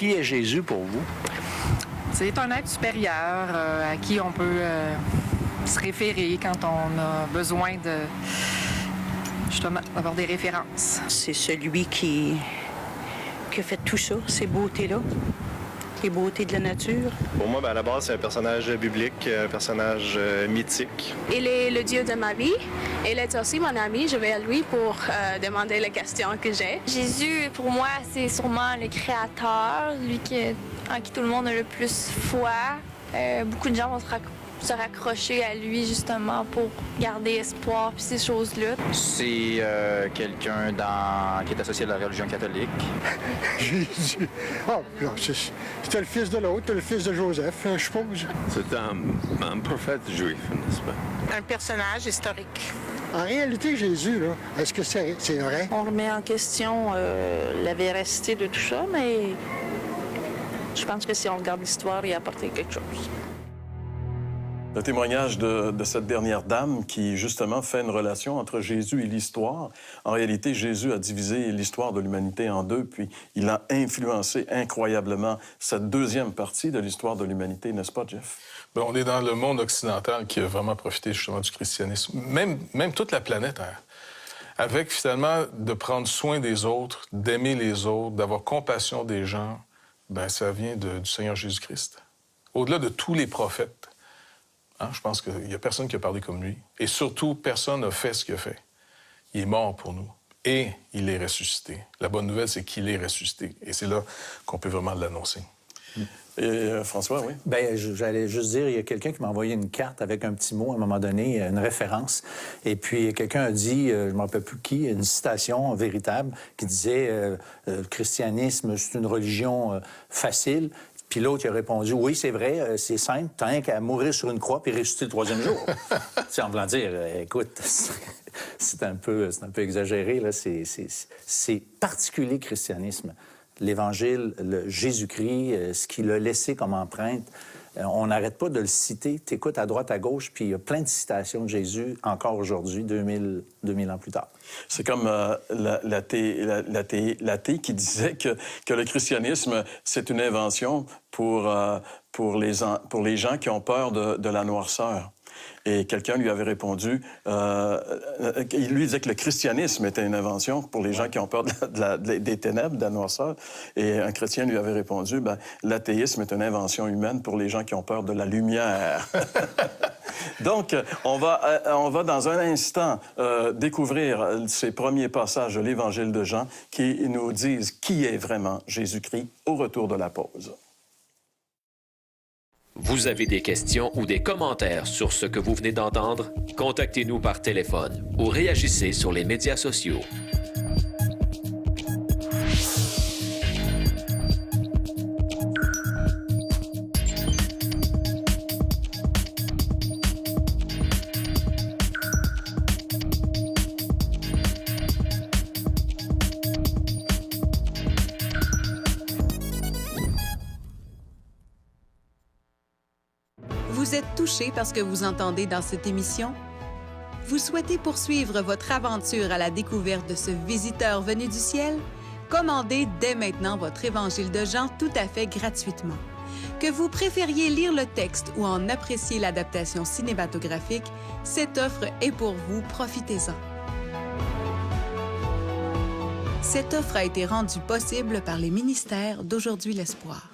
Qui est Jésus pour vous? C'est un être supérieur à qui on peut se référer quand on a besoin de, justement, d'avoir des références. C'est celui qui a fait tout ça, ces beautés-là, les beautés de la nature. Pour moi, à la base, c'est un personnage biblique, un personnage mythique. Il est le Dieu de ma vie. Il est aussi mon ami. Je vais à lui pour demander les questions que j'ai. Jésus, pour moi, c'est sûrement le Créateur, lui en qui tout le monde a le plus foi. Beaucoup de gens vont se raccrocher à lui, justement, pour garder espoir puis ces choses-là. C'est quelqu'un qui est associé à la religion catholique. Jésus. Ah, c'était le fils de l'autre, le fils de Joseph, je suppose. C'est un prophète juif, n'est-ce pas? Un personnage historique. En réalité, Jésus, là, est-ce que c'est vrai? On remet en question la véracité de tout ça, mais je pense que si on regarde l'histoire, il a apporté quelque chose. Le témoignage de cette dernière dame qui, justement, fait une relation entre Jésus et l'histoire. En réalité, Jésus a divisé l'histoire de l'humanité en deux, puis il a influencé incroyablement cette deuxième partie de l'histoire de l'humanité, n'est-ce pas, Jeff? Bien, on est dans le monde occidental qui a vraiment profité, justement, du christianisme. Même toute la planète, hein, avec, finalement, de prendre soin des autres, d'aimer les autres, d'avoir compassion des gens, bien, ça vient du Seigneur Jésus-Christ. Au-delà de tous les prophètes, hein, je pense qu'il n'y a personne qui a parlé comme lui. Et surtout, personne n'a fait ce qu'il a fait. Il est mort pour nous. Et il est ressuscité. La bonne nouvelle, c'est qu'il est ressuscité. Et c'est là qu'on peut vraiment l'annoncer. Et François, oui? Bien, j'allais juste dire, il y a quelqu'un qui m'a envoyé une carte avec un petit mot à un moment donné, une référence. Et puis, quelqu'un a dit, je ne me rappelle plus qui, une citation véritable qui disait le christianisme, c'est une religion facile. Puis l'autre, il a répondu, oui, c'est vrai, c'est simple, t'as qu'à mourir sur une croix puis ressusciter le troisième jour. C'est en voulant dire, écoute, c'est un peu exagéré, là. C'est particulier, christianisme. L'Évangile, le Jésus-Christ, ce qu'il a laissé comme empreinte, on n'arrête pas de le citer. T'écoutes à droite, à gauche, puis il y a plein de citations de Jésus encore aujourd'hui, 2000 ans plus tard. C'est comme l'athée qui disait que le christianisme, c'est une invention pour les gens qui ont peur de la noirceur. Et quelqu'un lui avait répondu, il lui disait que le christianisme était une invention pour les gens qui ont peur des ténèbres, de la noirceur. Et un chrétien lui avait répondu, ben, l'athéisme est une invention humaine pour les gens qui ont peur de la lumière. Donc, on va dans un instant découvrir ces premiers passages de l'Évangile de Jean qui nous disent qui est vraiment Jésus-Christ au retour de la pause. Vous avez des questions ou des commentaires sur ce que vous venez d'entendre? Contactez-nous par téléphone ou réagissez sur les médias sociaux. Vous êtes touché par ce que vous entendez dans cette émission? Vous souhaitez poursuivre votre aventure à la découverte de ce visiteur venu du ciel? Commandez dès maintenant votre Évangile de Jean tout à fait gratuitement. Que vous préfériez lire le texte ou en apprécier l'adaptation cinématographique, cette offre est pour vous, profitez-en. Cette offre a été rendue possible par les ministères d'Aujourd'hui l'Espoir.